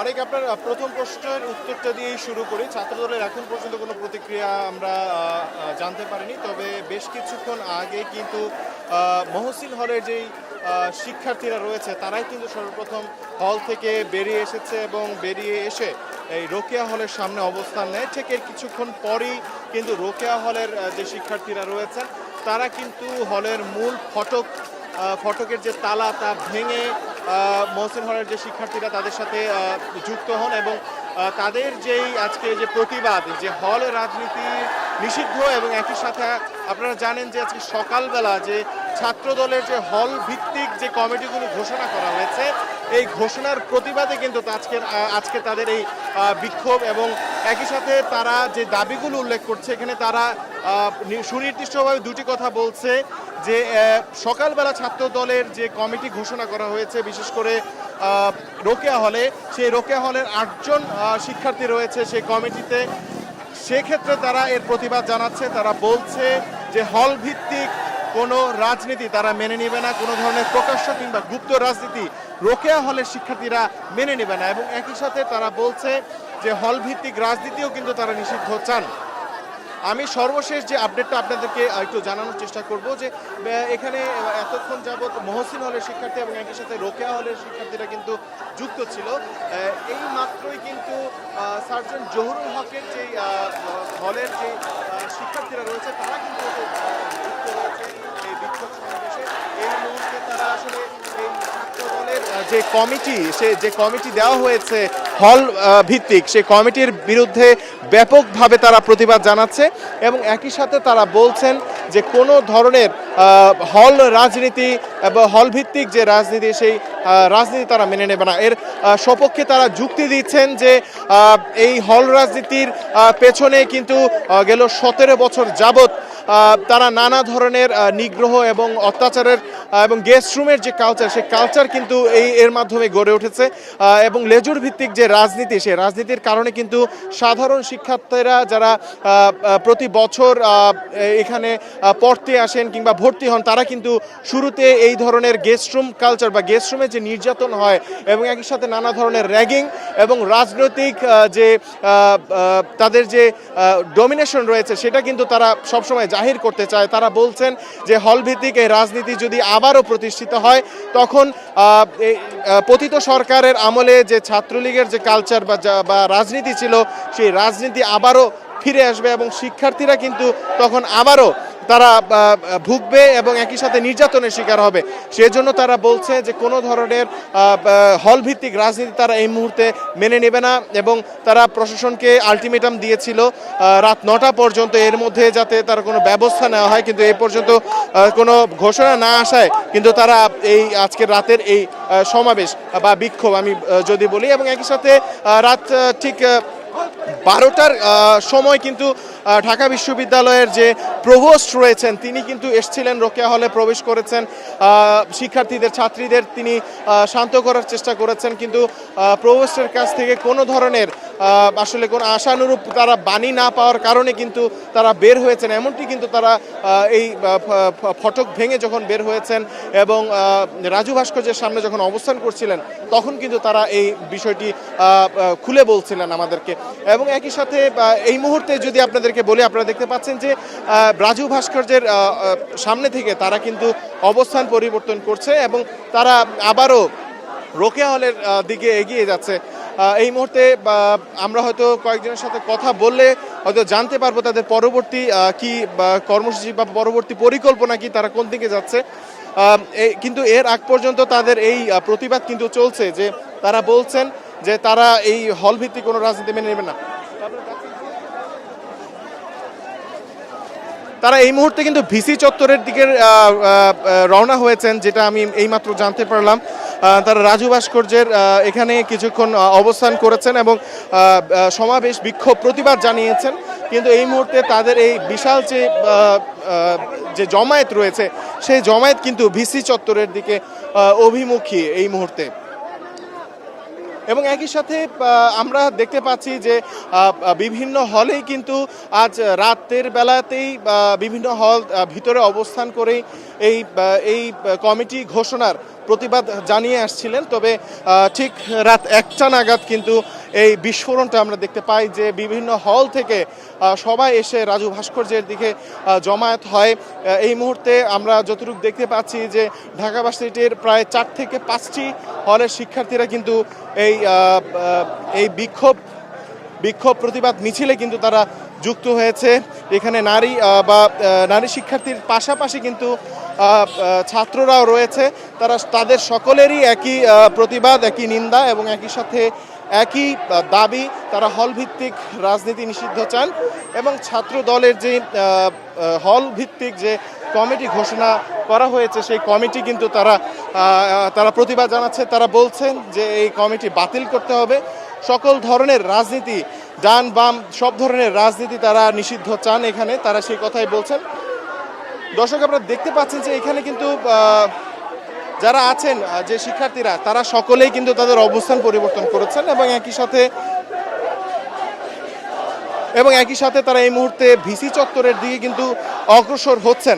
তারেক, আপনার প্রথম প্রশ্নের উত্তরটা দিয়েই শুরু করি। ছাত্রদলের এখন পর্যন্ত কোনো প্রতিক্রিয়া আমরা জানতে পারিনি, তবে বেশ কিছুক্ষণ আগে কিন্তু মহসিন হলের যেই শিক্ষার্থীরা রয়েছে তারাই কিন্তু সর্বপ্রথম হল থেকে বেরিয়ে এসেছে এবং বেরিয়ে এসে এই রোকেয়া হলের সামনে অবস্থান নেয়। ঠিক এর কিছুক্ষণ পরই কিন্তু রোকেয়া হলের যে শিক্ষার্থীরা রয়েছেন তারা কিন্তু হলের মূল ফটকের যে তালা তা ভেঙে মহসিন হলের যে শিক্ষার্থীরা তাদের সাথে যুক্ত হন এবং তাদের যেই আজকে যে প্রতিবাদ, যে হল রাজনীতি নিষিদ্ধ এবং একই সাথে আপনারা জানেন যে আজকে সকালবেলা যে ছাত্রদলের যে হল ভিত্তিক যে কমিটিগুলো ঘোষণা করা হয়েছে এই ঘোষণার প্রতিবাদে কিন্তু আজকে তাদের এই বিক্ষোভ এবং একই সাথে তারা যে দাবিগুলো উল্লেখ করছে এখানে তারা সুনির্দিষ্টভাবে দুটি কথা বলছে যে সকালবেলা ছাত্র দলের যে কমিটি ঘোষণা করা হয়েছে বিশেষ করে রোকেয়া হলে, সেই রোকেয়া হলের 8 জন শিক্ষার্থী রয়েছে সেই কমিটিতে। সেক্ষেত্রে তারা এর প্রতিবাদ জানাচ্ছে। তারা বলছে যে হল ভিত্তিক কোনো রাজনীতি তারা মেনে নেবে না, কোনো ধরনের প্রকাশ্য কিংবা গুপ্ত রাজনীতি রোকেয়া হলের শিক্ষার্থীরা মেনে নেবে না এবং একই সাথে তারা বলছে যে হল ভিত্তিক রাজনীতিও কিন্তু তারা নিষিদ্ধ চান। আমি সর্বশেষ যে আপডেটটা আপনাদেরকে একটু জানানোর চেষ্টা করব যে এখানে এতক্ষণ যাবৎ মহসিন হলের শিক্ষার্থী এবং একই সাথে রোকেয়া হলের শিক্ষার্থীরা কিন্তু যুক্ত ছিল। এই মাত্রই কিন্তু সার্জেন্ট জহুরুল হকের যেই হলের যে শিক্ষার্থীরা রয়েছে তারা কিন্তু যুক্ত রয়েছে এই বিক্ষোভ সমাবেশে। এই মুহূর্তে তারা আসলে এই ছাত্র দলের যে কমিটি দেওয়া হয়েছে হল ভিত্তিক সেই কমিটির বিরুদ্ধে ব্যাপকভাবে তারা প্রতিবাদ জানাচ্ছে এবং একই সাথে তারা বলছেন যে কোনো ধরনের হল রাজনীতি এবং হল ভিত্তিক যে রাজনীতি সেই রাজনীতি তারা মেনে নেবে না। এর সপক্ষে তারা যুক্তি দিচ্ছেন যে এই হল রাজনীতির পেছনে কিন্তু গেল 17 বছর যাবৎ তারা নানা ধরনের নিগ্রহ এবং অত্যাচারের এবং গেস্ট রুমের যে কালচার সেই কালচার কিন্তু এর মাধ্যমে গড়ে উঠেছে এবং লেজুর ভিত্তিক যে রাজনীতি সেই রাজনীতির কারণে কিন্তু সাধারণ শিক্ষার্থীরা যারা প্রতি বছর এখানে পড়তে আসেন কিংবা ভর্তি হন তারা কিন্তু শুরুতে এই ধরনের গেস্ট রুম কালচার বা গেস্ট রুমে যে নির্যাতন হয় এবং একই সাথে নানা ধরনের র্যাগিং এবং রাজনৈতিক যে তাদের যে ডমিনেশন রয়েছে সেটা কিন্তু তারা সবসময় জাহির করতে চায়। তারা বলছেন যে হল ভিত্তিক এই রাজনীতি যদি আবারও প্রতিষ্ঠিত হয় তখন পতিত সরকারের আমলে যে ছাত্রলীগের যে কালচার বা রাজনীতি ছিল সেই রাজনীতি আবারও ফিরে আসবে এবং শিক্ষার্থীরা কিন্তু তখন আবারও তারা ভুগবে এবং একই সাথে নির্যাতনের শিকার হবে। সেজন্য তারা বলছে যে কোনো ধরনের হল ভিত্তিক রাজনীতি তারা এই মুহূর্তে মেনে নেবে না এবং তারা প্রশাসনকে আলটিমেটাম দিয়েছিল রাত 9টা পর্যন্ত এর মধ্যে যাতে তার কোনো ব্যবস্থা নেওয়া হয়, কিন্তু এই পর্যন্ত কোনো ঘোষণা না আসায় কিন্তু তারা এই আজকের রাতের এই সমাবেশ বা বিক্ষোভ আমি যদি বলি এবং একই সাথে রাত ঠিক 12টার সময় কিন্তু ঢাকা বিশ্ববিদ্যালয়ের যে প্রভোস্ট রয়েছেন তিনি কিন্তু এসেছিলেন, রোকেয়া হলে প্রবেশ করেছেন, ছাত্রীদের তিনি শান্ত করার চেষ্টা করেছেন, কিন্তু প্রভোস্টের কাছ থেকে কোনো ধরনের আসলে কোনো আশানুরূপ তারা বাণী না পাওয়ার কারণে কিন্তু তারা বের হয়েছেন। এমনটি কিন্তু তারা এই ফটক ভেঙে যখন বের হয়েছেন এবং রাজু ভাস্কর্যের সামনে যখন অবস্থান করছিলেন তখন কিন্তু তারা এই বিষয়টি খুলে বলছিলেন আমাদেরকে। এবং একই সাথে এই মুহূর্তে যদি আপনাদেরকে বলি, আপনারা দেখতে পাচ্ছেন যে রাজু ভাস্কর্যের সামনে থেকে তারা কিন্তু অবস্থান পরিবর্তন করছে এবং তারা আবারও রোকেয়া হলের দিকে এগিয়ে যাচ্ছে। এই মুহূর্তে আমরা হয়তো কয়েকজনের সাথে কথা বললে হয়তো জানতে পারবো তাদের পরবর্তী কি কর্মসূচি বা পরবর্তী পরিকল্পনা কি, তারা কোন দিকে যাচ্ছে। কিন্তু এর আগ পর্যন্ত তাদের এই প্রতিবাদ কিন্তু চলছে যে তারা বলছেন যে তারা এই হল ভিত্তিক কোনো রাজনীতি মেনে নেবে না। তারা এই মুহূর্তে কিন্তু ভিসি চত্বরের দিকে রওনা হয়েছেন, যেটা আমি এইমাত্র জানতে পারলাম। তারা রাজু ভাস্কর্যের এখানে কিছুক্ষণ অবস্থান করেছেন এবং সমাবেশ বিক্ষোভ প্রতিবাদ জানিয়েছেন, কিন্তু এই মুহূর্তে তাদের এই বিশাল যে জমায়েত রয়েছে সেই জমায়েত কিন্তু ভিসি চত্বরের দিকে অভিমুখী এই মুহূর্তে। এবং একই সাথে আমরা দেখতে পাচ্ছি যে বিভিন্ন হলেই কিন্তু আজ রাতের বেলাতেই বিভিন্ন হল ভিতরে অবস্থান করেই এই কমিটি ঘোষণার প্রতিবাদ জানিয়ে আসছিলেন। তবে ঠিক রাত 1টা নাগাদ কিন্তু এই বিস্ফোরণটা আমরা দেখতে পাই যে বিভিন্ন হল থেকে সবাই এসে রাজু ভাস্কর্যের দিকে জমায়েত হয়। এই মুহূর্তে আমরা যতটুকু দেখতে পাচ্ছি যে ঢাকা ভার্সিটির প্রায় 4 থেকে 5টি হলের শিক্ষার্থীরা কিন্তু এই বিক্ষোভ প্রতিবাদ মিছিলে কিন্তু তারা যুক্ত হয়েছে। এখানে নারী শিক্ষার্থীর পাশাপাশি কিন্তু ছাত্ররাও রয়েছে। তাদের সকলেরই একই প্রতিবাদ, একই নিন্দা এবং একই সাথে একই দাবি। তারা হল ভিত্তিক রাজনীতি নিষিদ্ধ চান এবং ছাত্র দলের যে হল ভিত্তিক যে কমিটি ঘোষণা করা হয়েছে সেই কমিটি কিন্তু তারা প্রতিবাদ জানাচ্ছে। তারা বলছেন যে এই কমিটি বাতিল করতে হবে। সকল ধরনের রাজনীতি, ডান বাম সব ধরনের রাজনীতি তারা নিষিদ্ধ চান এখানে, তারা সেই কথাই বলছেন। দর্শক, আপনারা দেখতে পাচ্ছেন যে এখানে কিন্তু যারা আছেন যে শিক্ষার্থীরা তারা সকলেই কিন্তু তাদের অবস্থান পরিবর্তন করেছেন এবং একই সাথে তারা এই মুহূর্তে ভিসি চত্বরের দিকে কিন্তু অগ্রসর হচ্ছেন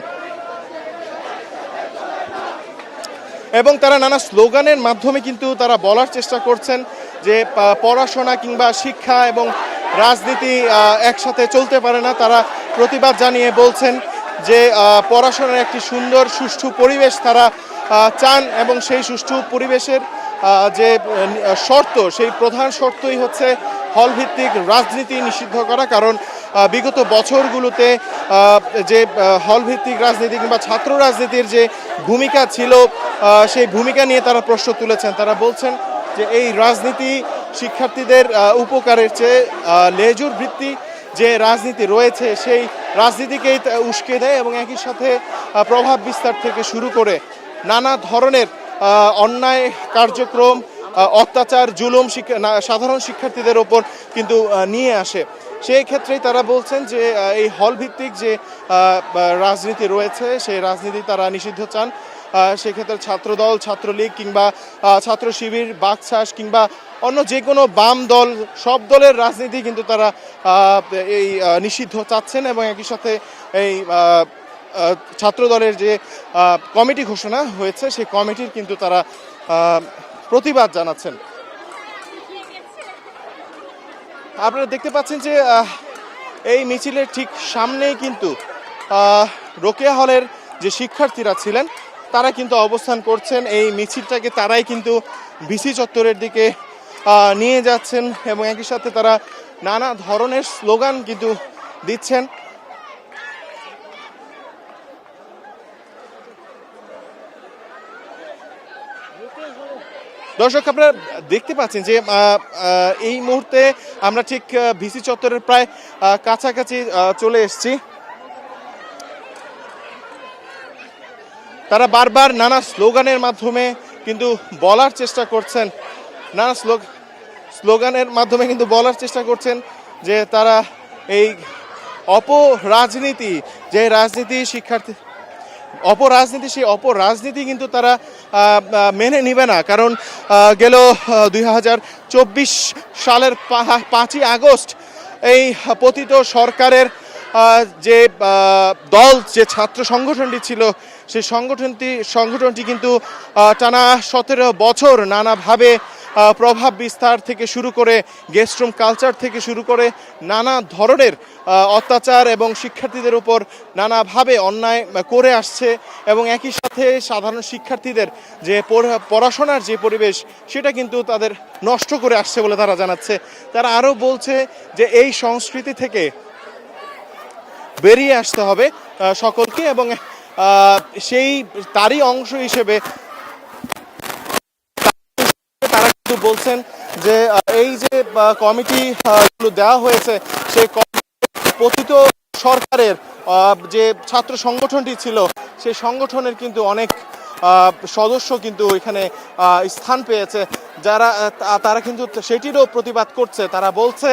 এবং তারা নানা স্লোগানের মাধ্যমে কিন্তু তারা বলার চেষ্টা করছেন যে পড়াশোনা কিংবা শিক্ষা এবং রাজনীতি একসাথে চলতে পারে না। তারা প্রতিবাদ জানিয়ে বলছেন যে পড়াশোনার একটি সুন্দর সুষ্ঠু পরিবেশ তারা চান এবং সেই সুষ্ঠু পরিবেশের যে শর্ত, সেই প্রধান শর্তই হচ্ছে হলভিত্তিক রাজনীতি নিষিদ্ধ করা। কারণ বিগত বছরগুলোতে যে হলভিত্তিক রাজনীতি কিংবা ছাত্র রাজনীতির যে ভূমিকা ছিল সেই ভূমিকা নিয়ে তারা প্রশ্ন তুলেছেন। তারা বলছেন যে এই রাজনীতি শিক্ষার্থীদের উপকারের চেয়ে লেজুর ভিত্তি যে রাজনীতি রয়েছে সেই রাজনীতিকেই উস্কে দেয় এবং একই সাথে প্রভাব বিস্তার থেকে শুরু করে নানা ধরনের অন্যায় কার্যক্রম, অত্যাচার, জুলুম সাধারণ শিক্ষার্থীদের ওপর কিন্তু নিয়ে আসে। সেই ক্ষেত্রেই তারা বলছেন যে এই হলভিত্তিক যে রাজনীতি রয়েছে সেই রাজনীতি তারা নিষিদ্ধ চান। সেক্ষেত্রে ছাত্রদল, ছাত্রলীগ কিংবা ছাত্র শিবির, বাকশাস কিংবা অন্য যে কোনো বাম দল, সব দলের রাজনীতি কিন্তু তারা এই নিষিদ্ধ চাচ্ছেন এবং একই সাথে এই ছাত্র দলের যে কমিটি ঘোষণা হয়েছে সেই কমিটির কিন্তু তারা প্রতিবাদ জানাচ্ছেন। আপনারা দেখতে পাচ্ছেন যে এই মিছিলের ঠিক সামনেই কিন্তু রোকেয়া হলের যে শিক্ষার্থীরা ছিলেন তারা কিন্তু অবস্থান করছেন। এই মিছিলটাকে তারাই কিন্তু ভিসি চত্বরের দিকে নিয়ে যাচ্ছেন এবং একই সাথে তারা নানা ধরনের স্লোগান কিন্তু দিচ্ছেন। দর্শক, আপনারা দেখতে পাচ্ছেন যে এই মুহূর্তে আমরা ঠিক ভিসি চত্বরের প্রায় কাছাকাছি চলে এসেছি। তারা বারবার নানা স্লোগানের মাধ্যমে কিন্তু বলার চেষ্টা করছেন, স্লোগানের মাধ্যমে কিন্তু বলার চেষ্টা করছেন যে তারা এই অপরাজনীতি, যে রাজনীতি শিক্ষার্থী সেই অপরাজনীতি কিন্তু তারা মেনে নিবে না। কারণ গেল 2024 সালের 5ই আগস্ট এই পতিত সরকারের যে দল, যে ছাত্র সংগঠনটি ছিল সেই সংগঠনটি কিন্তু টানা 17 বছর নানাভাবে প্রভাব বিস্তার থেকে শুরু করে গেস্টরুম কালচার থেকে শুরু করে নানা ধরনের অত্যাচার এবং শিক্ষার্থীদের উপর নানাভাবে অন্যায় করে আসছে এবং একই সাথে সাধারণ শিক্ষার্থীদের যে পড়াশোনার যে পরিবেশ সেটা কিন্তু তাদের নষ্ট করে আসছে বলে তারা জানাচ্ছে। তারা আরও বলছে যে এই সংস্কৃতি থেকে বেরিয়ে আসতে হবে সকলকে এবং তারই অংশ হিসেবে তারা কিন্তু বলছেন যে এই যে কমিটি দেওয়া হয়েছে সেই পতিত সরকারের যে ছাত্র সংগঠনটি ছিল সেই সংগঠনের কিন্তু অনেক সদস্য কিন্তু এখানে স্থান পেয়েছে, তারা কিন্তু সেটিরও প্রতিবাদ করছে। তারা বলছে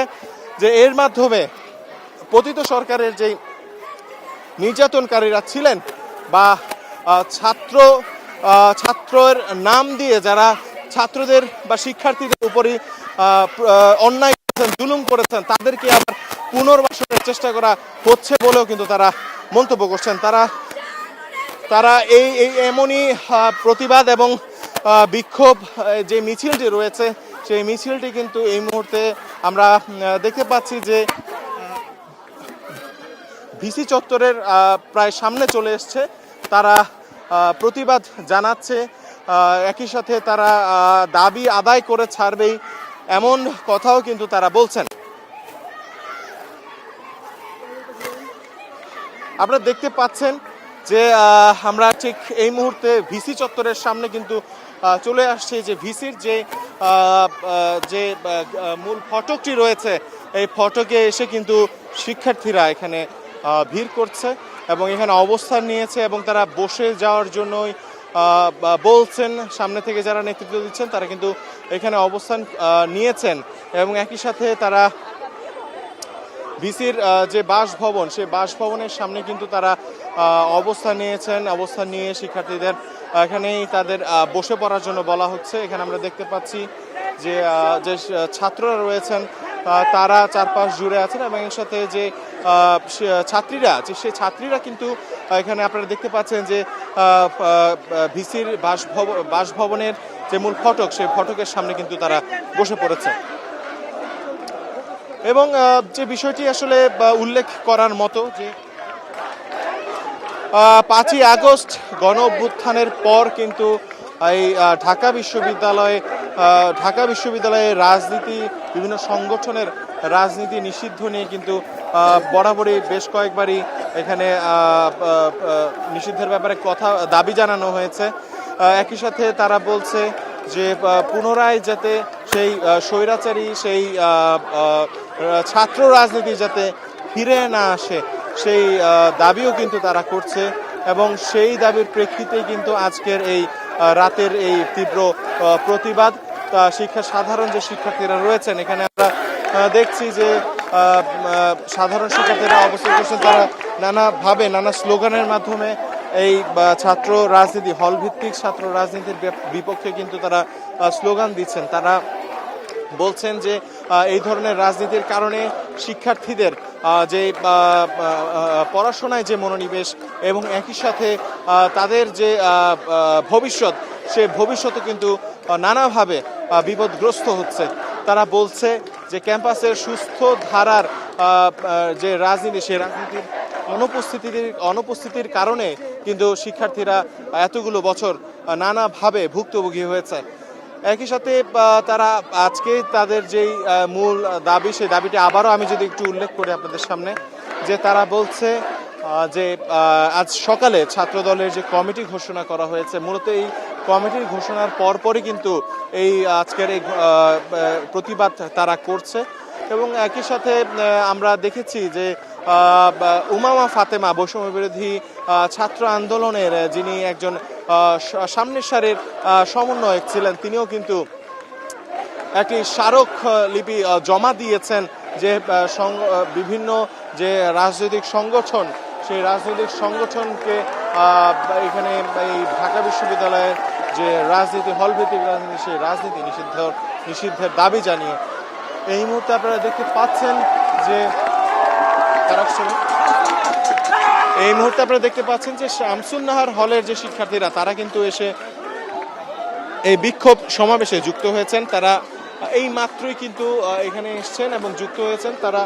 যে এর মাধ্যমে পতিত সরকারের যে নির্যাতনকারীরা ছিলেন বা ছাত্রের নাম দিয়ে যারা ছাত্রদের বা শিক্ষার্থীদের উপরই অন্যায় করেছেন, জুলুম করেছেন, তাদেরকে আবার পুনর্বাসনের চেষ্টা করা হচ্ছে বলেও কিন্তু তারা মন্তব্য করছেন। তারা এই এমনই প্রতিবাদ এবং বিক্ষোভ যে মিছিলটি রয়েছে সেই মিছিলটি কিন্তু এই মুহূর্তে আমরা দেখতে পাচ্ছি যে ভিসি চত্বরের প্রায় সামনে চলে এসছে। তারা প্রতিবাদ জানাচ্ছে, একই সাথে তারা দাবি আদায় করে ছাড়বেই এমন কথাও কিন্তু তারা বলছেন। আপনারা দেখতে পাচ্ছেন যে আমরা ঠিক এই মুহূর্তে ভিসি চত্বরের সামনে কিন্তু চলে আসছে যে ভিসির যে মূল ফটকটি রয়েছে এই ফটকে এসে কিন্তু শিক্ষার্থীরা এখানে ভিড় করছে এবং এখানে অবস্থান নিয়েছে এবং তারা বসে যাওয়ার জন্যই বলছেন। সামনে থেকে যারা নেতৃত্ব দিচ্ছেন তারা কিন্তু এখানে অবস্থান নিয়েছেন এবং একই সাথে তারা ভিসির যে বাসভবন সেই বাসভবনের সামনে কিন্তু তারা অবস্থান নিয়েছেন। অবস্থান নিয়ে শিক্ষার্থীদের এখানেই তাদের বসে পড়ার জন্য বলা হচ্ছে। এখানে আমরা দেখতে পাচ্ছি যে ছাত্ররা রয়েছেন তারা চারপাশ জুড়ে আছেন এবং এর সাথে যে ছাত্রীরা সেই ছাত্রীরা কিন্তু এখানে আপনারা দেখতে পাচ্ছেন যে ভিসির বাসভবনের যে মূল ফটক সেই ফটকের সামনে কিন্তু তারা বসে পড়েছে। এবং যে বিষয়টি আসলে উল্লেখ করার মতো যে 5ই আগস্ট গণ অভ্যুত্থানের পর কিন্তু এই ঢাকা বিশ্ববিদ্যালয়ে রাজনীতি, বিভিন্ন সংগঠনের রাজনীতি নিষিদ্ধ নিয়ে কিন্তু বরাবরই বেশ কয়েকবারই এখানে নিষিদ্ধের ব্যাপারে দাবি জানানো হয়েছে। একই সাথে তারা বলছে যে পুনরায় যাতে সেই স্বৈরাচারী সেই ছাত্র রাজনীতি যাতে ফিরে না আসে সেই দাবিও কিন্তু তারা করছে এবং সেই দাবির প্রেক্ষিতে কিন্তু আজকের এই রাতের এই তীব্র প্রতিবাদ। সাধারণ যে শিক্ষার্থীরা রয়েছেন এখানে আমরা দেখছি যে সাধারণ শিক্ষার্থীরা অবস্থান করছেন। তারা নানাভাবে নানা স্লোগানের মাধ্যমে এই ছাত্র রাজনীতি, হল ভিত্তিক ছাত্র রাজনীতির বিপক্ষে কিন্তু তারা স্লোগান দিচ্ছেন। তারা বলছেন যে এই ধরনের রাজনীতির কারণে শিক্ষার্থীদের যে পড়াশোনায় যে মনোনিবেশ এবং একই সাথে তাদের যে ভবিষ্যৎ সে ভবিষ্যতে কিন্তু নানাভাবে বিপদগ্রস্ত হচ্ছে। তারা বলছে যে ক্যাম্পাসের সুস্থ ধারার যে রাজনীতি সেই রাজনীতির অনুপস্থিতির কারণে কিন্তু শিক্ষার্থীরা এতগুলো বছর নানাভাবে ভুক্তভোগী হয়েছে। একই সাথে তারা আজকে তাদের যেই মূল দাবি সেই দাবিটি আবারও আমি যদি একটু উল্লেখ করি আপনাদের সামনে, যে তারা বলছে যে আজ সকালে ছাত্রদলের যে কমিটি ঘোষণা করা হয়েছে, মূলত এই কমিটির ঘোষণার পরপরই কিন্তু এই আজকের এই প্রতিবাদ তারা করছে। এবং একই সাথে আমরা দেখেছি যে উমামা ফাতেমা বৈষম্য বিরোধী ছাত্র আন্দোলনের যিনি একজন সামনের সারির সমন্বয়ক ছিলেন, তিনিও কিন্তু একটি স্মারক লিপি জমা দিয়েছেন যে বিভিন্ন যে রাজনৈতিক সংগঠন সেই রাজনৈতিক সংগঠনকে এখানে এই ঢাকা বিশ্ববিদ্যালয়ের যে রাজনীতি, হল ভিত্তিক রাজনীতি সেই রাজনীতি নিষিদ্ধের দাবি জানিয়ে এই মুহূর্তে আপনারা দেখতে পাচ্ছেন যে শামসুন্নাহার হলের যে শিক্ষার্থীরা তারা কিন্তু এসে এই বিক্ষোভ সমাবেশে যুক্ত হয়েছেন। তারা এই মাত্রই কিন্তু এখানে এসেছেন এবং যুক্ত হয়েছেন। তারা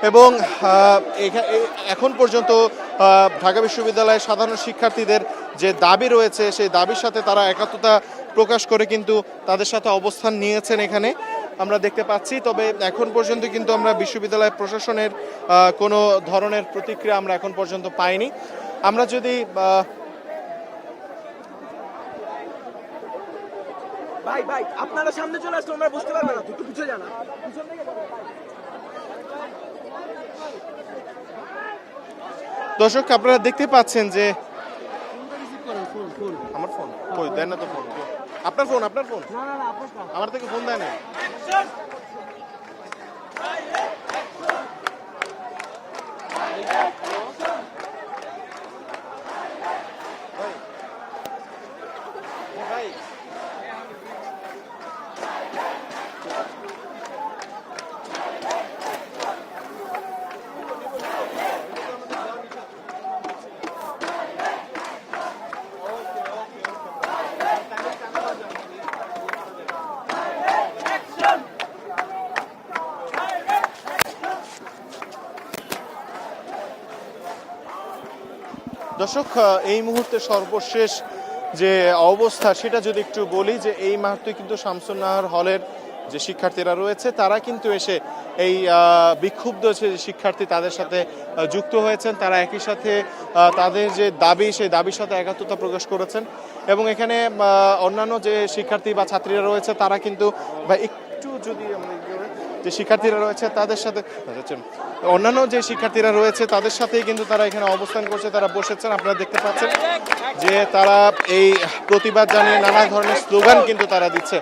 এবং এখন পর্যন্ত ঢাকা বিশ্ববিদ্যালয়ের সাধারণ শিক্ষার্থীদের যে দাবি রয়েছে সেই দাবির সাথে তারা একাত্মতা প্রকাশ করে কিন্তু তাদের সাথে অবস্থান নিয়েছেন এখানে আমরা দেখতে পাচ্ছি। তবে এখন পর্যন্ত কিন্তু আমরা বিশ্ববিদ্যালয় প্রশাসনের কোনো ধরনের প্রতিক্রিয়া আমরা এখন পর্যন্ত পাইনি। আমরা যদি ভাই আপনারা সামনে চলে আসলে আমরা বুঝতে পারবো না, একটু পিছিয়ে যান। দর্শক আপনারা দেখতে পাচ্ছেন যে আমার ফোন কই দেন না তো, ফোন আপনার ফোন আমার থেকে ফোন দেয় না। ভাই দর্শক, এই মুহূর্তে সর্বশেষ যে অবস্থা সেটা যদি একটু বলি, যে এই মুহূর্তে কিন্তু শামসুন্নাহার হলের যে শিক্ষার্থীরা রয়েছে তারা কিন্তু এসে এই বিক্ষুব্ধ যে শিক্ষার্থী তাদের সাথে যুক্ত হয়েছেন। তারা একই সাথে তাদের যে দাবি সেই দাবির সাথে একাত্মতা প্রকাশ করেছেন এবং এখানে অন্যান্য যে শিক্ষার্থী বা ছাত্রীরা রয়েছে তারা কিন্তু বা একটু যদি আমরা যে শিক্ষার্থীরা রয়েছে তাদের সাথে অন্যান্য যে শিক্ষার্থীরা রয়েছে তাদের সাথেই কিন্তু তারা এখানে অবস্থান করছে, তারা বসেছেন। আপনারা দেখতে পাচ্ছেন যে তারা এই প্রতিবাদ জানিয়ে নানা ধরনের স্লোগান কিন্তু তারা দিচ্ছে।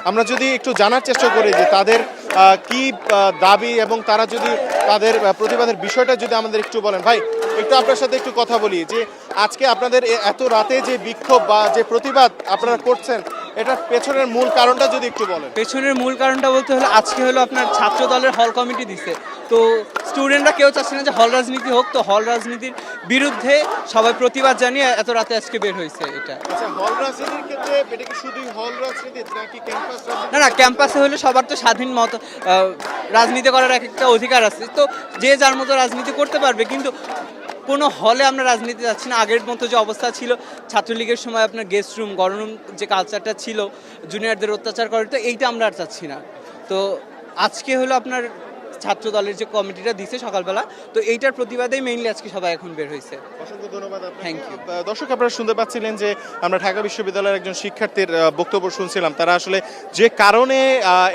আমরা যদি একটু জানার চেষ্টা করি যে তাদের কি দাবি এবং তারা যদি তাদের প্রতিবাদের বিষয়টা যদি আমাদের একটু বলেন। ভাই, একটু আপনার সাথে একটু কথা বলি যে আজকে আপনাদের এত রাতে যে বিক্ষোভ বা যে প্রতিবাদ আপনারা করছেন, এটার পেছনের মূল কারণটা যদি একটু বলেন। পেছনের মূল কারণটা বলতে হলো আজকে হলো আপনার ছাত্র দলের হল কমিটি দিছে, তো স্টুডেন্টরা কেউ চাচ্ছে না যে হল রাজনীতি হোক, তো হল রাজনীতির বিরুদ্ধে সবাই প্রতিবাদ জানিয়ে এত রাতে আজকে বের হয়েছে। এটা আচ্ছা, হল রাজনীতির ক্ষেত্রে এটা কি শুধুই হল রাজনীতি নাকি ক্যাম্পাস রাজনীতি? না, ক্যাম্পাসে হলে সবার তো স্বাধীন মত রাজনীতি করার একটা অধিকার আছে, তো যে যার মতো রাজনীতি করতে পারবে, কিন্তু কোনো হলে আমরা রাজনীতি যাচ্ছি না। আগের মতো যে অবস্থা ছিল ছাত্রলীগের সময় আপনার গেস্ট রুম গরম রুম যে কালচারটা ছিল জুনিয়রদের অত্যাচার করে, তো এইটা আমরা আর চাচ্ছি না। তো আজকে হলো আপনার ছাত্র দলের যে কমিটিটা দিছে সকালবেলা, তো এইটার প্রতিবাদেই মেইনলি আজকে সবাই এখন বের হয়েছে। অসংখ্য ধন্যবাদ আপনাকে। Thank you. দর্শক, আপনারা শুনতে পাচ্ছিলেন যে আমরা ঢাকা বিশ্ববিদ্যালয়ের একজন শিক্ষার্থীর বক্তব্য শুনছিলাম। তারা আসলে যে কারণে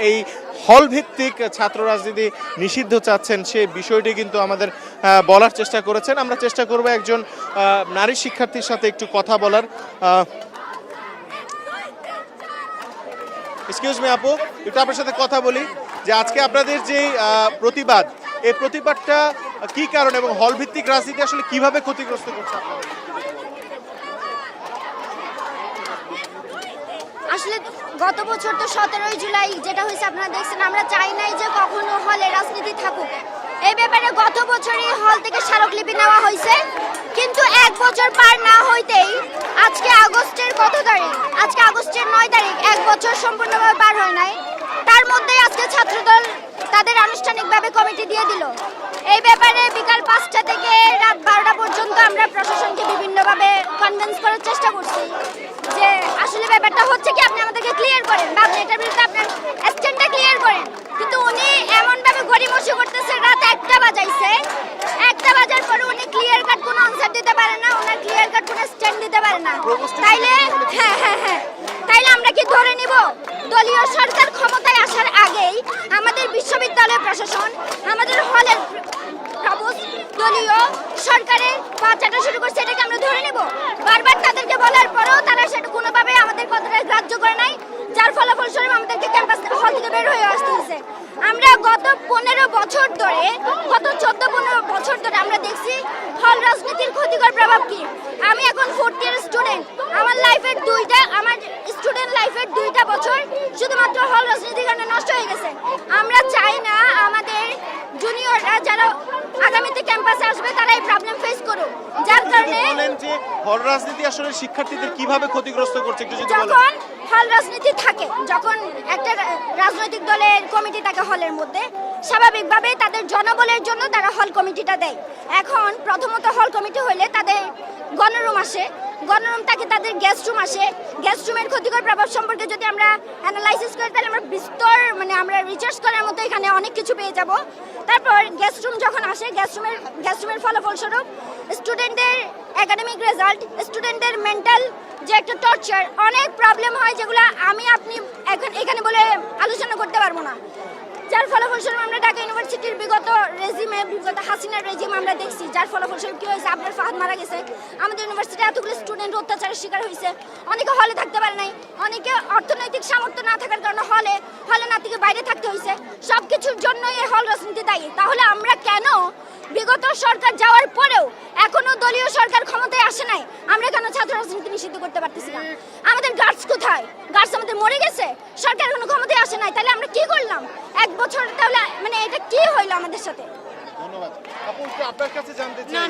এই হল ভিত্তিক ছাত্র রাজনীতি নিষিদ্ধ চাচ্ছেন সেই বিষয়টি কিন্তু আমাদের বলার চেষ্টা করেছেন। আমরা চেষ্টা করব একজন নারী শিক্ষার্থীর সাথে একটু কথা বলার। এক্সকিউজ মি আপু, একটু আপনার সাথে কথা বলি যে আজকে আপনাদের যে প্রতিবাদ, এই প্রতিবাদটা কি কারণ এবং হল ভিত্তিক রাজনীতি আসলে কিভাবে ক্ষতিগ্রস্ত করছে আপনাদের? আসলে গত বছর তো 17 জুলাই যেটা হয়েছে আপনারা দেখছেন, আমরা চাই নাই যে কখনো হলে রাজনীতি থাকুক। এই ব্যাপারে গত বছরই হল থেকে স্মারকলিপি নেওয়া হয়েছে, কিন্তু এক বছর পার না হইতেই আজকে আগস্টের কত তারিখ, আজকে আগস্টের 9 তারিখ, এক বছর সম্পূর্ণভাবে পার হয় নাই। তার মধ্যেই আজকে ছাত্রদল তাদের আনুষ্ঠানিকভাবে কমিটি দিয়ে দিল। এই ব্যাপারে বিকাল 5টা থেকে রাত 12টা পর্যন্ত আমরা প্রশাসনকে বিভিন্নভাবে কনভিন্স করার চেষ্টা করছি যে আসলে ব্যাপারটা হচ্ছে কি, আপনি আমাদেরকে ক্লিয়ার করেন বা আপনি এটার বিরুদ্ধে আপনার স্ট্যান্ডটা ক্লিয়ার করেন। কিন্তু উনি এমনভাবে গড়িমসি করতেছে, রাত 1টা বাজাইছে, 1টা বাজার পরে উনি ক্লিয়ার কাট কোনো আনসার দিতে পারে না, ওনার ক্লিয়ার কাট কোনো স্ট্যান্ড দিতে পারে না। তাইলে তাইলে আমরা কি ধরে নিব দলীয় সরকার ক্ষমতায় আসার আগেই আমাদের বিশ্ববিদ্যালয় প্রশাসন, আমাদের হলের দলীয় সরকারের বাচ্চাটা শুরু করছে, এটাকে আমরা ধরে নেব? বারবার তাদেরকে বলার পরেও তারা সেটা কোনোভাবে আমাদের কথাটা গ্রাহ্য করে নাই, যার ফলাফলস্বরূপ আমাদেরকে ক্যাম্পাস হল থেকে বের হয়ে আসতে হয়েছে। আমরা গত 15 বছর ধরে, গত 14-15 বছর ধরে আমরা দেখছি হল রাজনীতির ক্ষতিকর প্রভাব কি। আমি এখন 4th ইয়ার স্টুডেন্ট, আমার লাইফের আমার স্টুডেন্ট লাইফের 2টা বছর শুধুমাত্র হল রাজনীতির কারণে নষ্ট হয়ে গেছে। আমরা চাই না আমাদের জুনিয়ররা যারা আগামীতে ক্যাম্পাসে আসবে তারা এই প্রবলেম ফেস করুক, যার কারণে বলেন যে হল রাজনীতি আসলে শিক্ষার্থীদের কিভাবে ক্ষতিগ্রস্ত করছে একটু যদি বলেন। যখন হল রাজনীতি থাকে, যখন একটা রাজনৈতিক দলের কমিটি থাকে হলের মধ্যে, স্বাভাবিকভাবে তাদের জনবলের জন্য তারা হল কমিটিটা দেয়। এখন প্রথমত হল কমিটি হলে তাদের গণরুম আসে, গণরুম থাকে, তাদের গেস্ট রুম আসে। গেস্ট রুমের ক্ষতিকর প্রভাব সম্পর্কে যদি আমরা অ্যানালাইসিস করি তাহলে আমরা বিস্তর আমরা রিসার্চ করার মতো এখানে অনেক কিছু পেয়ে যাব। তারপর গেস্ট রুম যখন আসে, গেস্ট রুমের ফলাফলস্বরূপ স্টুডেন্টদের একাডেমিক রেজাল্ট, স্টুডেন্টদের মেন্টাল যে একটা টর্চার, অনেক প্রবলেম হয় যেগুলো আমি আপনি এখন এখানে বলে আলোচনা করতে পারবো না। যার ফলাফলস্বরূপ আমরা ঢাকা ইউনিভার্সিটির বিগত হাসিনার রেজিম আমরা দেখছি, যার ফলাফলস্বরূপ কি হয়েছে, আপনার ফাহাদ মারা গেছে, আমাদের ইউনিভার্সিটি এতগুলো স্টুডেন্ট অত্যাচারের শিকার হয়েছে, অনেকে হলে থাকতে পারে নাই, অনেকে অর্থনৈতিক সামর্থ্য না থাকার কারণে হলে না থেকে বাইরে থাকতে হয়েছে। সব কিছুর জন্যই এই হল রাজনীতি দায়ী। তাহলে আমরা কেন বিগত সরকার যাওয়ার পরেও এখনো দলীয় সরকার ক্ষমতায় আসে নাই, আমরা কেন ছাত্র রাজনীতি নিষিদ্ধ করতে পারতেছি না? আমাদের গার্ডস কোথায়? গার্ডস আমাদের মরে গেছে, সরকার এখনো ক্ষমতায় আসে নাই, তাহলে আমরা কি করলাম 1 বছর? তাহলে মানে এটা কি হইলো আমাদের সাথে? ধন্যবাদ আপু, একটু আপনার কাছে জানতে চাই না